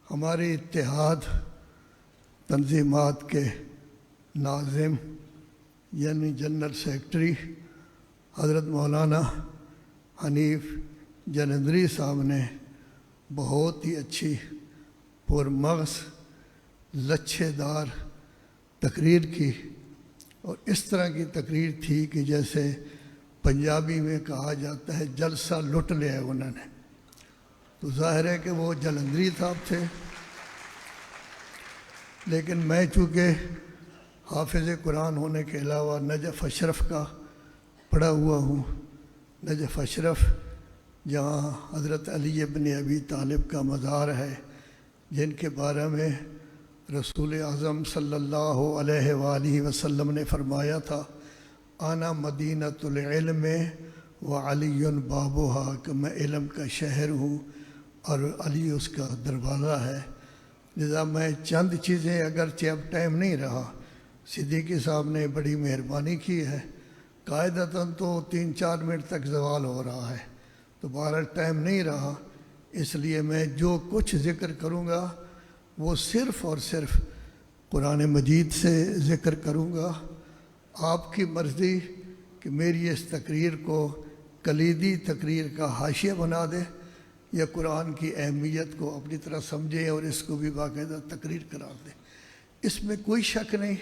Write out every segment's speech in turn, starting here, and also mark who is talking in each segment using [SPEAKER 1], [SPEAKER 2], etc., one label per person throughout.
[SPEAKER 1] ہمارے اتحاد تنظیمات کے ناظم یعنی جنرل سیکرٹری حضرت مولانا حنیف جلندری صاحب نے بہت ہی اچھی پرمغز لچھے دار تقریر کی، اور اس طرح کی تقریر تھی کہ جیسے پنجابی میں کہا جاتا ہے جلسہ لٹ لیا انہوں نے۔ تو ظاہر ہے کہ وہ جلندری صاحب تھے، لیکن میں چونکہ حافظ قرآن ہونے کے علاوہ نجف اشرف کا پڑھا ہوا ہوں، نجف اشرف جہاں حضرت علی ابن ابی طالب کا مزار ہے، جن کے بارے میں رسول اعظم صلی اللہ علیہ وآلہ وسلم نے فرمایا تھا آنا مدینۃ العلم وعلی بابھا، کہ میں علم کا شہر ہوں اور علی اس کا دروازہ ہے۔ لذا میں چند چیزیں، اگرچہ اب ٹائم نہیں رہا، صدیقی صاحب نے بڑی مہربانی کی ہے، قاعدتاً تو 3-4 منٹ تک زوال ہو رہا ہے، تو بہرحال ٹائم نہیں رہا، اس لیے میں جو کچھ ذکر کروں گا وہ صرف اور صرف قرآن مجید سے ذکر کروں گا۔ آپ کی مرضی کہ میری اس تقریر کو کلیدی تقریر کا حاشیہ بنا دے یا قرآن کی اہمیت کو اپنی طرح سمجھے اور اس کو بھی باقاعدہ تقریر قرار دے۔ اس میں کوئی شک نہیں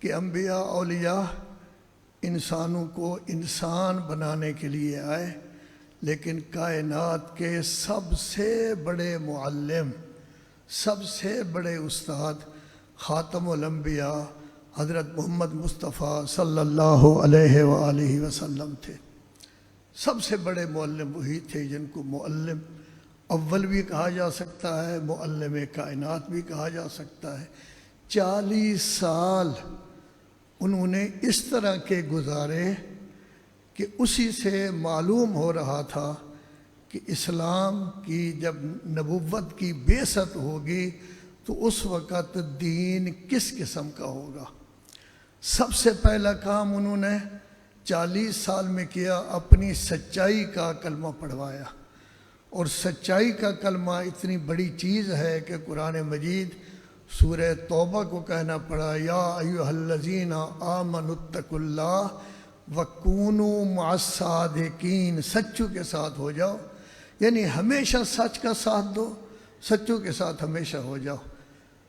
[SPEAKER 1] کہ انبیاء اولیاء انسانوں کو انسان بنانے کے لیے آئے، لیکن کائنات کے سب سے بڑے معلم، سب سے بڑے استاد خاتم الانبیاء حضرت محمد مصطفیٰ صلی اللہ علیہ وآلہ وسلم تھے۔ سب سے بڑے معلم وہی تھے جن کو معلم اول بھی کہا جا سکتا ہے، معلم کائنات بھی کہا جا سکتا ہے۔ 40 سال انہوں نے اس طرح کے گزارے کہ اسی سے معلوم ہو رہا تھا کہ اسلام کی جب نبوت کی بعثت ہوگی تو اس وقت دین کس قسم کا ہوگا۔ سب سے پہلا کام انہوں نے 40 سال میں کیا، اپنی سچائی کا کلمہ پڑھوایا، اور سچائی کا کلمہ اتنی بڑی چیز ہے کہ قرآن مجید سورہ توبہ کو کہنا پڑا یا ایھا الذین آمنوا اتقوا اللہ وکونوا مع الصادقین، سچوں کے ساتھ ہو جاؤ، یعنی ہمیشہ سچ کا ساتھ دو، سچوں کے ساتھ ہمیشہ ہو جاؤ۔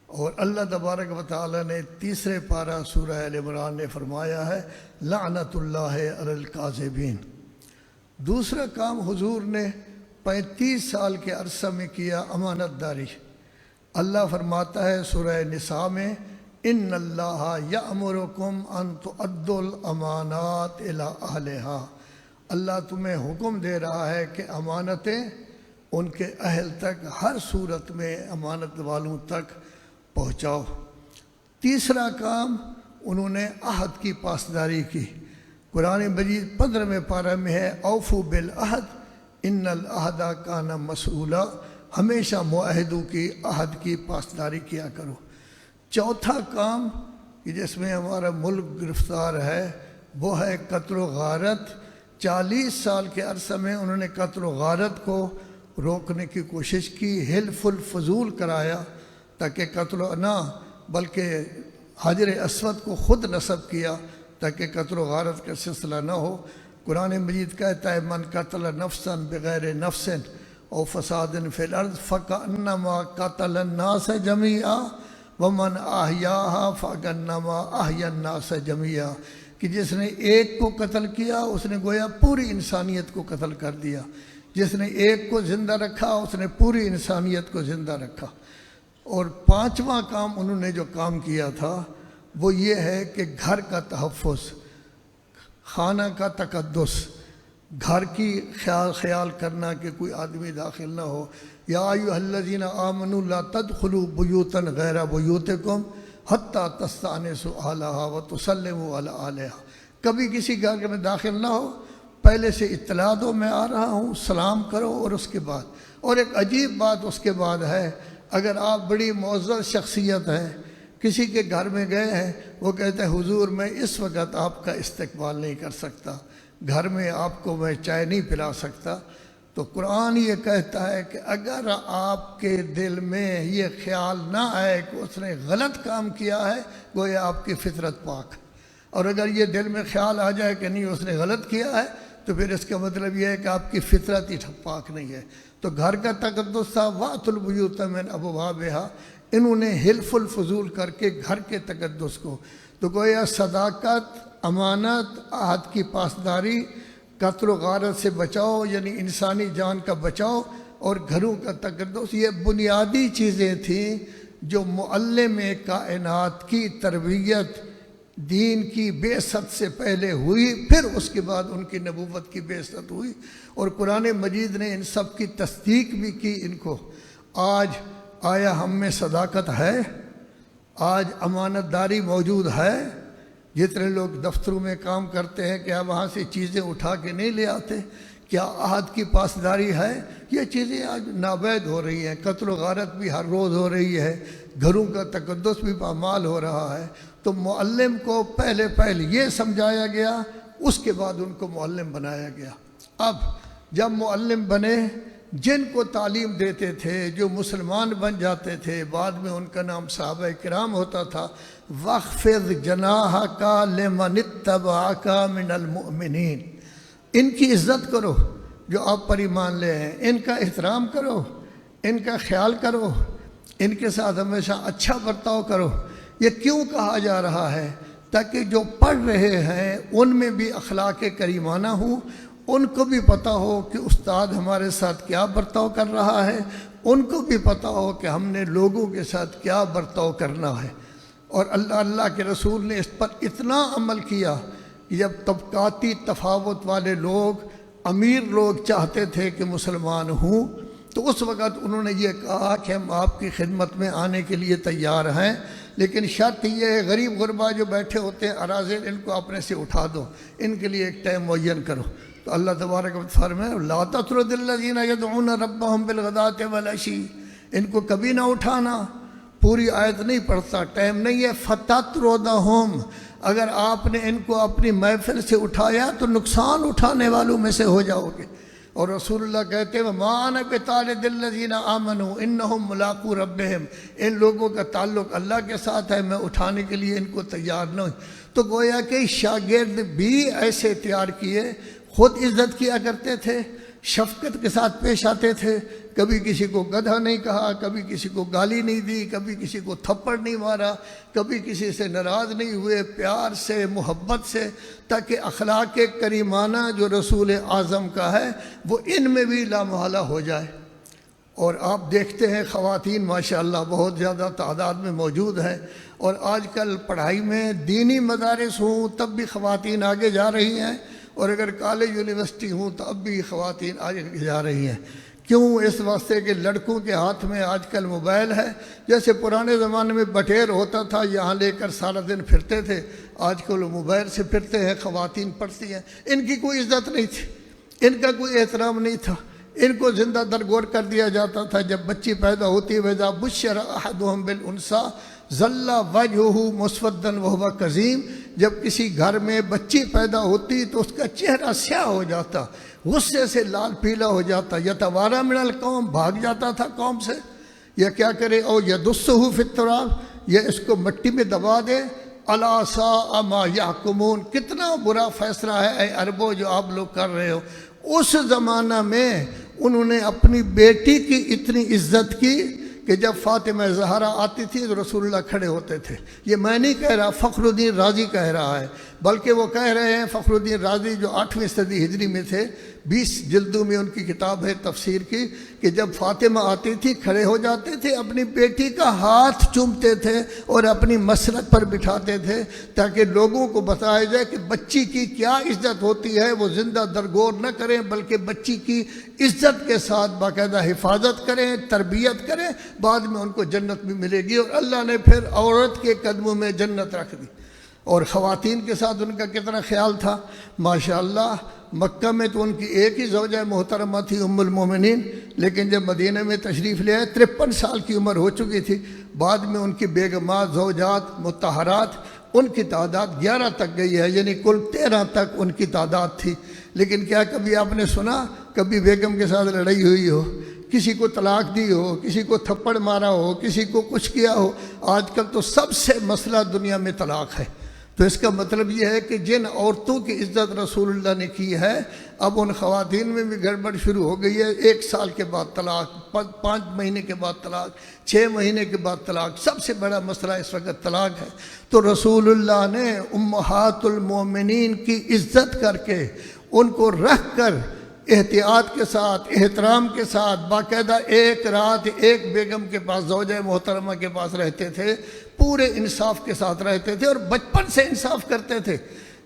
[SPEAKER 1] اور اللہ تبارک و تعالی نے تیسرے پارہ سورہ آل عمران نے فرمایا ہے لعنت اللہ علی الکاذبین۔ دوسرا کام حضور نے 35 سال کے عرصہ میں کیا، امانت داری۔ اللہ فرماتا ہے سورہ نساء میں ان اللہ یأمرکم ان تؤدوا الامانات الی اہلہا، اللہ تمہیں حکم دے رہا ہے کہ امانتیں ان کے اہل تک ہر صورت میں امانت والوں تک پہنچاؤ۔ تیسرا کام انہوں نے عہد کی پاسداری کی۔ قرآن مجید 15ویں پارہ میں ہے اوفوا بالعہد ان العہد کان مسئولا، ہمیشہ معاہدوں کی، عہد کی پاسداری کیا کرو۔ چوتھا کام کہ جس میں ہمارا ملک گرفتار ہے وہ ہے قتل و غارت۔ 40 سال کے عرصہ میں انہوں نے قتل و غارت کو روکنے کی کوشش کی، حلف الفضول کرایا تاکہ قتل نہ بلکہ حجر اسود کو خود نصب کیا تاکہ قتل و غارت کا سلسلہ نہ ہو۔ قرآن مجید کہتا ہے من قتل نفسا بغیر نفس او فساد فی الارض فکأنما قتل الناس جمیعا ومن احیاها فکأنما احیا الناس جمیعا، کہ جس نے ایک کو قتل کیا اس نے گویا پوری انسانیت کو قتل کر دیا، جس نے ایک کو زندہ رکھا اس نے پوری انسانیت کو زندہ رکھا۔ اور 5واں کام انہوں نے جو کام کیا تھا وہ یہ ہے کہ گھر کا تحفظ، خانہ کا تقدس، گھر کی خیال کرنا کہ کوئی آدمی داخل نہ ہو۔ یا ایھا الذین آمنوا لا تدخلوا بیوتا غیر بیوتکم حتی تستأنسوا اہلھا وتسلموا علی اہلھا، کبھی کسی گھر میں داخل نہ ہو، پہلے سے اطلاع دو میں آ رہا ہوں، سلام کرو، اور اس کے بعد، اور ایک عجیب بات اس کے بعد ہے، اگر آپ بڑی معزز شخصیت ہیں کسی کے گھر میں گئے ہیں، وہ کہتے ہیں حضور میں اس وقت آپ کا استقبال نہیں کر سکتا، گھر میں آپ کو میں چائے نہیں پلا سکتا، تو قرآن یہ کہتا ہے کہ اگر آپ کے دل میں یہ خیال نہ آئے کہ اس نے غلط کام کیا ہے، گویا آپ کی فطرت پاک ہے، اور اگر یہ دل میں خیال آ جائے کہ نہیں اس نے غلط کیا ہے تو پھر اس کا مطلب یہ ہے کہ آپ کی فطرت ہی پاک نہیں ہے۔ تو گھر کا تقدس تھا وَأْتُوا الْبُيُوتَ مِنْ أَبْوَابِهَا، انہوں نے حلف الفضول کر کے گھر کے تقدس کو، تو گویا صداقت، امانت، عہد کی پاسداری، قتل و غارت سے بچاؤ یعنی انسانی جان کا بچاؤ، اور گھروں کا تقدس، یہ بنیادی چیزیں تھیں جو معلم کائنات کی تربیت دین کی بعثت سے پہلے ہوئی، پھر اس کے بعد ان کی نبوت کی بعثت ہوئی، اور قرآن مجید نے ان سب کی تصدیق بھی کی ان کو۔ آج آیا ہم میں صداقت ہے؟ آج امانت داری موجود ہے؟ جتنے لوگ دفتروں میں کام کرتے ہیں کیا وہاں سے چیزیں اٹھا کے نہیں لے آتے؟ کیا عہد کی پاسداری ہے؟ یہ چیزیں آج نابید ہو رہی ہیں، قتل و غارت بھی ہر روز ہو رہی ہے، گھروں کا تقدس بھی پامال ہو رہا ہے۔ تو معلم کو پہلے یہ سمجھایا گیا، اس کے بعد ان کو معلم بنایا گیا۔ اب جب معلم بنے، جن کو تعلیم دیتے تھے، جو مسلمان بن جاتے تھے، بعد میں ان کا نام صحابہ کرام ہوتا تھا، وَاخْفِضْ جَنَاحَكَ لِمَنِ اتَّبَعَكَ مِنَ الْمُؤْمِنِينَ، ان کی عزت کرو جو آپ پر ایمان لے ہیں، ان کا احترام کرو، ان کا خیال کرو، ان کے ساتھ ہمیشہ اچھا برتاؤ کرو۔ یہ کیوں کہا جا رہا ہے؟ تاکہ جو پڑھ رہے ہیں ان میں بھی اخلاق کریمانہ ہوں، ان کو بھی پتہ ہو کہ استاد ہمارے ساتھ کیا برتاؤ کر رہا ہے، ان کو بھی پتہ ہو کہ ہم نے لوگوں کے ساتھ کیا برتاؤ کرنا ہے۔ اور اللہ کے رسول نے اس پر اتنا عمل کیا کہ جب طبقاتی تفاوت والے لوگ، امیر لوگ چاہتے تھے کہ مسلمان ہوں، تو اس وقت انہوں نے یہ کہا کہ ہم آپ کی خدمت میں آنے کے لیے تیار ہیں، لیکن شرط یہ ہے غریب غربا جو بیٹھے ہوتے ہیں اراذل، ان کو اپنے سے اٹھا دو، ان کے لیے ایک ٹائم معین کرو۔ تو اللہ تبارک و تعالیٰ فرمائے لا تطرد الذین یدعون ربهم بالغداۃ والعشی، ان کو کبھی نہ اٹھانا۔ پوری آیت نہیں پڑھتا، ٹائم نہیں ہے۔ فتطردہم، اگر آپ نے ان کو اپنی محفل سے اٹھایا تو نقصان اٹھانے والوں میں سے ہو جاؤ گے۔ اور رسول اللہ کہتے ہیں وَمَا أَنَا بِطَارِدِ الَّذِينَ آمَنُوا إِنَّهُمْ مُلَاقُو رَبِّهِمْ، ان لوگوں کا تعلق اللہ کے ساتھ ہے، میں اٹھانے کے لیے ان کو تیار نہ ہوں۔ تو گویا کہ شاگرد بھی ایسے تیار کیے، خود عزت کیا کرتے تھے، شفقت کے ساتھ پیش آتے تھے، کبھی کسی کو گدھا نہیں کہا، کبھی کسی کو گالی نہیں دی، کبھی کسی کو تھپڑ نہیں مارا، کبھی کسی سے ناراض نہیں ہوئے، پیار سے، محبت سے، تاکہ اخلاق کریمانہ جو رسول اعظم کا ہے وہ ان میں بھی لامحالہ ہو جائے۔ اور آپ دیکھتے ہیں خواتین ماشاءاللہ بہت زیادہ تعداد میں موجود ہیں، اور آج کل پڑھائی میں دینی مدارس ہوں تب بھی خواتین آگے جا رہی ہیں، اور اگر کالج یونیورسٹی ہوں تو اب بھی خواتین آگے جا رہی ہیں۔ کیوں؟ اس واسطے کہ لڑکوں کے ہاتھ میں آج کل موبائل ہے۔ جیسے پرانے زمانے میں بٹیر ہوتا تھا، یہاں لے کر سارا دن پھرتے تھے، آج کل موبائل سے پھرتے ہیں، خواتین پڑھتی ہیں۔ ان کی کوئی عزت نہیں تھی، ان کا کوئی احترام نہیں تھا، ان کو زندہ درگور کر دیا جاتا تھا۔ جب بچی پیدا ہوتی وَإِذَا بُشِّرَ أَحَدُهُم بِالْأُنثىٰ ظَلَّ وَجْهُهُ مُسْوَدًّا وَهُوَ كَظِيمٌ، جب کسی گھر میں بچی پیدا ہوتی تو اس کا چہرہ سیاہ ہو جاتا، غصے سے لال پیلا ہو جاتا، یتوارا من القوم، بھاگ جاتا تھا قوم سے۔ یا کیا کرے؟ او یدسہ فی التراب، یا اس کو مٹی میں دبا دے۔ الا ساء ما یحکمون، کتنا برا فیصلہ ہے اے عربوں جو آپ لوگ کر رہے ہو۔ اس زمانہ میں انہوں نے اپنی بیٹی کی اتنی عزت کی کہ جب فاطمہ زہرا آتی تھی تو رسول اللہ کھڑے ہوتے تھے۔ یہ میں نہیں کہہ رہا، فخر الدین رازی کہہ رہا ہے، بلکہ وہ کہہ رہے ہیں فخر الدین رازی جو 8ویں صدی ہجری میں تھے، 20 جلدوں میں ان کی کتاب ہے تفسیر کی، کہ جب فاطمہ آتی تھی کھڑے ہو جاتے تھے، اپنی بیٹی کا ہاتھ چومتے تھے اور اپنی مسرت پر بٹھاتے تھے، تاکہ لوگوں کو بتایا جائے کہ بچی کی کیا عزت ہوتی ہے۔ وہ زندہ درگور نہ کریں بلکہ بچی کی عزت کے ساتھ باقاعدہ حفاظت کریں، تربیت کریں، بعد میں ان کو جنت بھی ملے گی۔ اور اللہ نے پھر عورت کے قدموں میں جنت رکھ دی۔ اور خواتین کے ساتھ ان کا کتنا خیال تھا ماشاءاللہ۔ مکہ میں تو ان کی ایک ہی زوجہ محترمہ تھی ام المومنین، لیکن جب مدینہ میں تشریف لے آئے 53 سال کی عمر ہو چکی تھی۔ بعد میں ان کی بیگمات، زوجات، مطہرات، ان کی تعداد 11 تک گئی ہے، یعنی کل 13 تک ان کی تعداد تھی۔ لیکن کیا کبھی آپ نے سنا کبھی بیگم کے ساتھ لڑائی ہوئی ہو، کسی کو طلاق دی ہو، کسی کو تھپڑ مارا ہو، کسی کو کچھ کیا ہو۔ آج کل تو سب سے مسئلہ دنیا میں طلاق ہے۔ تو اس کا مطلب یہ ہے کہ جن عورتوں کی عزت رسول اللہ نے کی ہے، اب ان خواتین میں بھی گڑبڑ شروع ہو گئی ہے۔ 1 سال کے بعد طلاق، 5 مہینے کے بعد طلاق، 6 مہینے کے بعد طلاق، سب سے بڑا مسئلہ اس وقت طلاق ہے۔ تو رسول اللہ نے امہات المومنین کی عزت کر کے، ان کو رکھ کر احتیاط کے ساتھ، احترام کے ساتھ، باقاعدہ ایک رات ایک بیگم کے پاس، زوجہ محترمہ کے پاس رہتے تھے، پورے انصاف کے ساتھ رہتے تھے اور بچپن سے انصاف کرتے تھے۔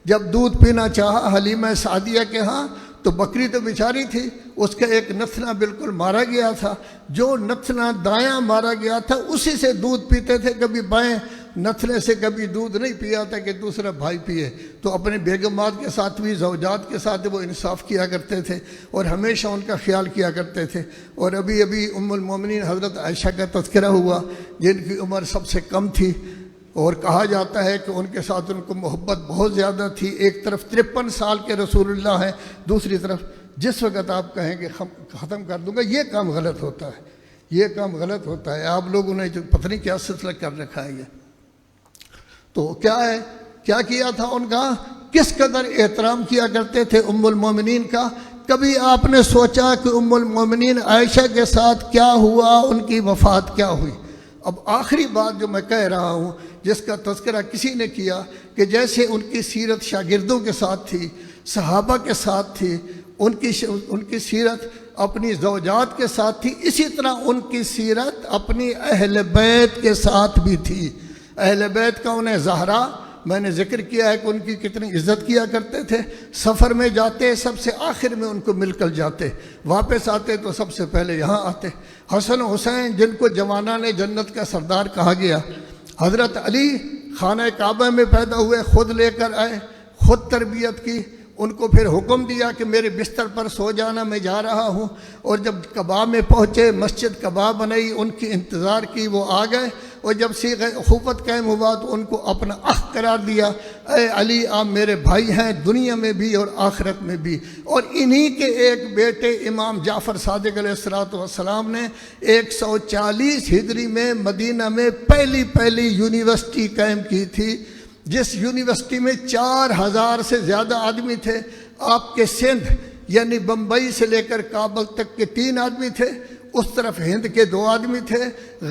[SPEAKER 1] جب دودھ پینا چاہا حلیمہ سعدیہ کے ہاں تو بکری تو بیچاری تھی، اس کا ایک نتنا بالکل مارا گیا تھا، جو نتنا دایاں مارا گیا تھا اسی سے دودھ پیتے تھے، کبھی بائیں نتنے سے کبھی دودھ نہیں پیا تھا کہ دوسرا بھائی پیے۔ تو اپنے بیگمات کے ساتھ بھی، زوجات کے ساتھ وہ انصاف کیا کرتے تھے اور ہمیشہ ان کا خیال کیا کرتے تھے۔ اور ابھی ام المومنین حضرت عائشہ کا تذکرہ ہوا، جن کی عمر سب سے کم تھی، اور کہا جاتا ہے کہ ان کے ساتھ ان کو محبت بہت زیادہ تھی۔ ایک طرف 53 سال کے رسول اللہ ہیں، دوسری طرف جس وقت آپ کہیں کہ ختم کر دوں گا، یہ کام غلط ہوتا ہے، یہ کام غلط ہوتا ہے۔ آپ لوگوں نے جو پتہ نہیں کیا سلسلہ کر رکھا ہے یہ۔ تو کیا ہے، کیا کیا تھا ان کا، کس قدر احترام کیا کرتے تھے ام المومنین کا۔ کبھی آپ نے سوچا کہ ام المومنین عائشہ کے ساتھ کیا ہوا، ان کی وفات کیا ہوئی؟ اب آخری بات جو میں کہہ رہا ہوں، جس کا تذکرہ کسی نے کیا کہ جیسے ان کی سیرت شاگردوں کے ساتھ تھی، صحابہ کے ساتھ تھی، ان کی سیرت اپنی زوجات کے ساتھ تھی، اسی طرح ان کی سیرت اپنی اہل بیت کے ساتھ بھی تھی۔ اہل بیت کا انہیں زہرا، میں نے ذکر کیا ہے کہ ان کی کتنی عزت کیا کرتے تھے۔ سفر میں جاتے سب سے آخر میں ان کو مل کر جاتے، واپس آتے تو سب سے پہلے یہاں آتے۔ حسن و حسین جن کو جوانان جنت کا سردار کہا گیا، حضرت علی خانہ کعبہ میں پیدا ہوئے، خود لے کر آئے، خود تربیت کی، ان کو پھر حکم دیا کہ میرے بستر پر سو جانا، میں جا رہا ہوں۔ اور جب قباء میں پہنچے، مسجد قباء بنائی، ان کی انتظار کی، وہ آ گئے۔ اور جب صیغہ اخوت قائم ہوا تو ان کو اپنا اخ قرار دیا، اے علی آپ میرے بھائی ہیں، دنیا میں بھی اور آخرت میں بھی۔ اور انہی کے ایک بیٹے امام جعفر صادق علیہ السلام نے 140 ہجری میں مدینہ میں پہلی یونیورسٹی قائم کی تھی، جس یونیورسٹی میں 4000 سے زیادہ آدمی تھے۔ آپ کے سندھ یعنی بمبئی سے لے کر کابل تک کے 3 آدمی تھے، اس طرف ہند کے 2 آدمی تھے،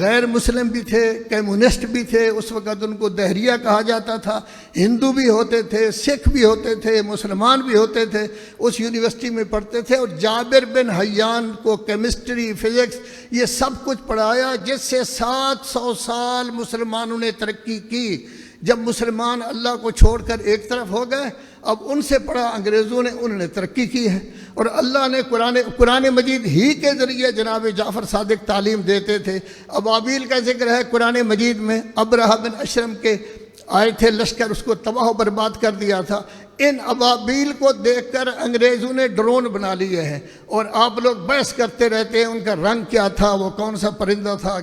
[SPEAKER 1] غیر مسلم بھی تھے، کمیونسٹ بھی تھے، اس وقت ان کو دہریہ کہا جاتا تھا، ہندو بھی ہوتے تھے، سکھ بھی ہوتے تھے، مسلمان بھی ہوتے تھے، اس یونیورسٹی میں پڑھتے تھے۔ اور جابر بن حیان کو کیمسٹری، فزکس یہ سب کچھ پڑھایا، جس سے 700 سال مسلمانوں نے ترقی کی۔ جب مسلمان اللہ کو چھوڑ کر ایک طرف ہو گئے، اب ان سے پڑھا انگریزوں نے، انہوں نے ترقی کی ہے۔ اور اللہ نے قرآن مجید ہی کے ذریعے جناب جعفر صادق تعلیم دیتے تھے۔ ابابیل کا ذکر ہے قرآن مجید میں، ابرہہ بن اشرم کے آئے تھے لشکر، اس کو تباہ و برباد کر دیا تھا۔ ان ابابیل کو دیکھ کر انگریزوں نے ڈرون بنا لیے ہیں، اور آپ لوگ بحث کرتے رہتے ہیں ان کا رنگ کیا تھا، وہ کون سا پرندہ تھا،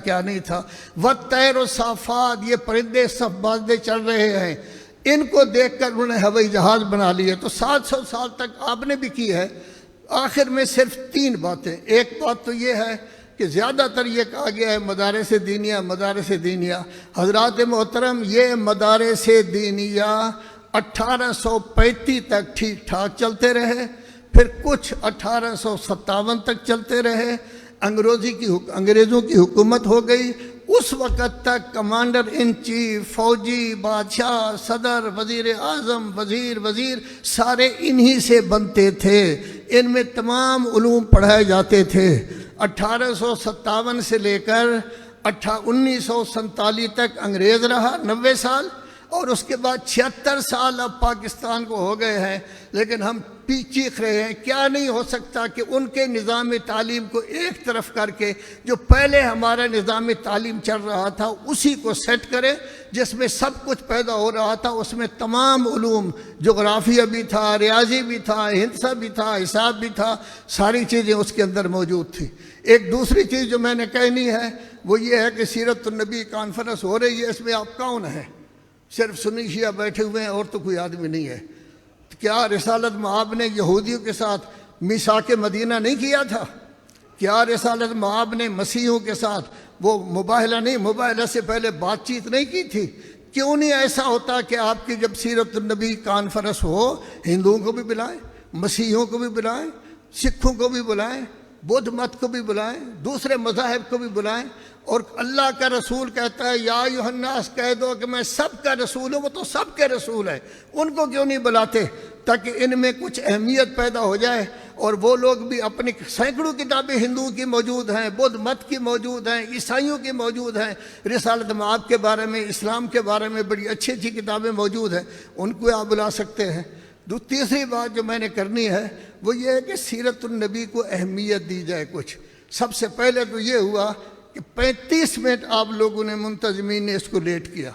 [SPEAKER 1] کیا نہیں تھا۔ وَالطَّيْرُ صَافَّاتٍ، یہ پرندے صف بازدے چڑھ رہے ہیں، ان کو دیکھ کر انہوں نے ہوائی جہاز بنا لیے۔ تو 700 سال تک آپ نے بھی کی ہے۔ آخر میں صرف 3 باتیں۔ ایک بات تو یہ ہے کہ زیادہ تر یہ کہا گیا ہے مدارس دینیہ۔ حضرات محترم، یہ مدارس دینیہ 1835 تک ٹھیک ٹھاک چلتے رہے، پھر کچھ 1857 تک چلتے رہے، انگریزوں کی حکومت ہو گئی۔ اس وقت تک کمانڈر ان چیف، فوجی، بادشاہ، صدر، وزیر اعظم، وزیر سارے انہی سے بنتے تھے، ان میں تمام علوم پڑھائے جاتے تھے۔ 1857 سے لے کر 1947 تک انگریز رہا، 90 سال، اور اس کے بعد 76 سال اب پاکستان کو ہو گئے ہیں۔ لیکن ہم چیخ رہے ہیں، کیا نہیں ہو سکتا کہ ان کے نظام تعلیم کو ایک طرف کر کے جو پہلے ہمارا نظام تعلیم چل رہا تھا اسی کو سیٹ کرے، جس میں سب کچھ پیدا ہو رہا تھا، اس میں تمام علوم، جغرافیہ بھی تھا، ریاضی بھی تھا، ہندسہ بھی تھا، حساب بھی تھا، ساری چیزیں اس کے اندر موجود تھی۔ ایک دوسری چیز جو میں نے کہنی ہے وہ یہ ہے کہ سیرت النبی کانفرنس ہو رہی ہے، اس میں آپ کون ہیں؟ صرف سنی شیعہ بیٹھے ہوئے ہیں اور تو کوئی آدمی نہیں ہے۔ کیا رسالت مآب نے یہودیوں کے ساتھ میثاق مدینہ نہیں کیا تھا؟ کیا رسالت مآب نے مسیحیوں کے ساتھ وہ مباہلہ نہیں، مباہلہ سے پہلے بات چیت نہیں کی تھی؟ کیوں نہیں ایسا ہوتا کہ آپ کی جب سیرت النبی کانفرنس ہو، ہندوؤں کو بھی بلائیں، مسیحیوں کو بھی بلائیں، سکھوں کو بھی بلائیں، بدھ مت کو بھی بلائیں، دوسرے مذاہب کو بھی بلائیں، اور اللہ کا رسول کہتا ہے یا ایھا الناس، کہہ دو کہ میں سب کا رسول ہوں، وہ تو سب کے رسول ہے، ان کو کیوں نہیں بلاتے تاکہ ان میں کچھ اہمیت پیدا ہو جائے؟ اور وہ لوگ بھی اپنی سینکڑوں کتابیں ہندوؤں کی موجود ہیں، بدھ مت کی موجود ہیں، عیسائیوں کی موجود ہیں، رسالت مآب کے بارے میں، اسلام کے بارے میں بڑی اچھی اچھی کتابیں موجود ہیں، ان کو آپ بلا سکتے ہیں۔ تیسری بات جو میں نے کرنی ہے وہ یہ ہے کہ سیرت النبی کو اہمیت دی جائے کچھ۔ سب سے پہلے تو یہ ہوا کہ 35 منٹ آپ لوگوں نے، منتظمین نے اس کو لیٹ کیا۔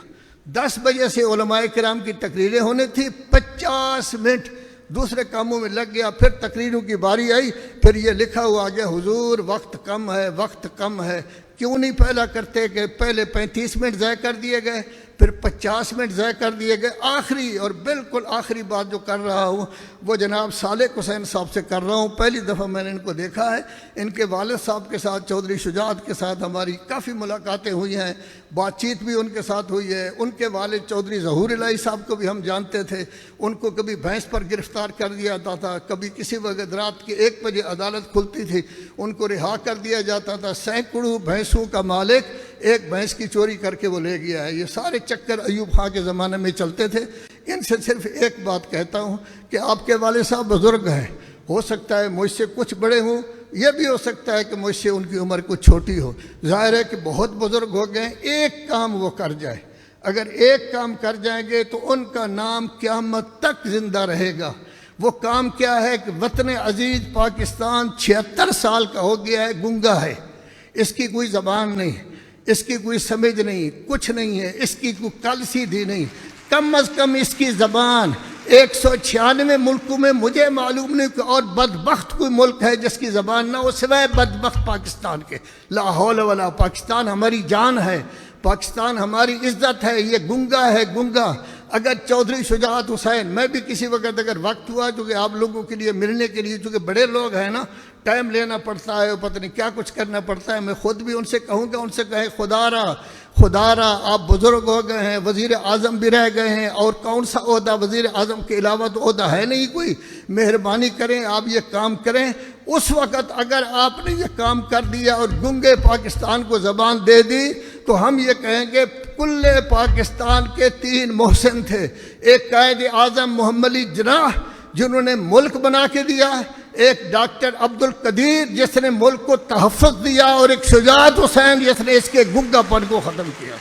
[SPEAKER 1] 10 بجے سے علماء کرام کی تقریریں ہونے تھی، 50 منٹ دوسرے کاموں میں لگ گیا، پھر تقریروں کی باری آئی، پھر یہ لکھا ہوا آ گیا حضور وقت کم ہے، وقت کم ہے۔ کیوں نہیں پہلا کرتے کہ پہلے 35 منٹ ضائع کر دیے گئے، پھر 50 منٹ ضائع کر دیے گئے۔ آخری اور بالکل آخری بات جو کر رہا ہوں وہ جناب صالح حسین صاحب سے کر رہا ہوں۔ پہلی دفعہ میں نے ان کو دیکھا ہے، ان کے والد صاحب کے ساتھ، چودھری شجاعت کے ساتھ ہماری کافی ملاقاتیں ہوئی ہیں، بات چیت بھی ان کے ساتھ ہوئی ہے۔ ان کے والد چودھری ظہور الہی صاحب کو بھی ہم جانتے تھے، ان کو کبھی بھینس پر گرفتار کر دیا جاتا تھا، کبھی کسی وقت رات کے 1 بجے عدالت کھلتی تھی، ان کو رہا کر دیا جاتا تھا۔ سینکڑوں بھینسوں کا مالک ایک بھینس کی چوری کر کے وہ لے گیا ہے۔ یہ سارے چکر ایوب خان کے زمانے میں چلتے تھے۔ ان سے صرف ایک بات کہتا ہوں کہ آپ کے والد صاحب بزرگ ہیں، ہو سکتا ہے مجھ سے کچھ بڑے ہوں، یہ بھی ہو سکتا ہے کہ مجھ سے ان کی عمر کچھ چھوٹی ہو، ظاہر ہے کہ بہت بزرگ ہو گئے۔ ایک کام وہ کر جائے، اگر ایک کام کر جائیں گے تو ان کا نام قیامت تک زندہ رہے گا۔ وہ کام کیا ہے کہ وطن عزیز پاکستان 76 سال کا ہو گیا ہے، گنگا ہے، اس کی کوئی زبان نہیں، اس کی کوئی سمجھ نہیں، کچھ نہیں ہے، اس کی کوئی کل سیدھی نہیں۔ کم از کم اس کی زبان 196 ملکوں میں مجھے معلوم نہیں کہ اور بدبخت کوئی ملک ہے جس کی زبان نہ ہو سوائے بدبخت پاکستان کے۔ لا حول ولا، پاکستان ہماری جان ہے، پاکستان ہماری عزت ہے، یہ گنگا ہے، گنگا۔ اگر چودھری شجاعت حسین، میں بھی کسی وقت اگر وقت ہوا جو کہ آپ لوگوں کے لیے ملنے کے لیے، چونکہ بڑے لوگ ہیں نا، ٹائم لینا پڑتا ہے، پتہ نہیں کیا کچھ کرنا پڑتا ہے، میں خود بھی ان سے کہوں گا، ان سے کہیں خدا را آپ بزرگ ہو گئے ہیں، وزیر اعظم بھی رہ گئے ہیں، اور کون سا عہدہ وزیر اعظم کے علاوہ تو عہدہ ہے نہیں کوئی، مہربانی کریں آپ یہ کام کریں۔ اس وقت اگر آپ نے یہ کام کر دیا اور گنگے پاکستان کو زبان دے دی تو ہم یہ کہیں گے کل پاکستان کے 3 محسن تھے، ایک قائد اعظم محمد علی جناح جنہوں نے ملک بنا کے دیا، ایک ڈاکٹر عبد القدیر جس نے ملک کو تحفظ دیا، اور ایک شجاعت حسین جس نے اس کے گنگا پن کو ختم کیا۔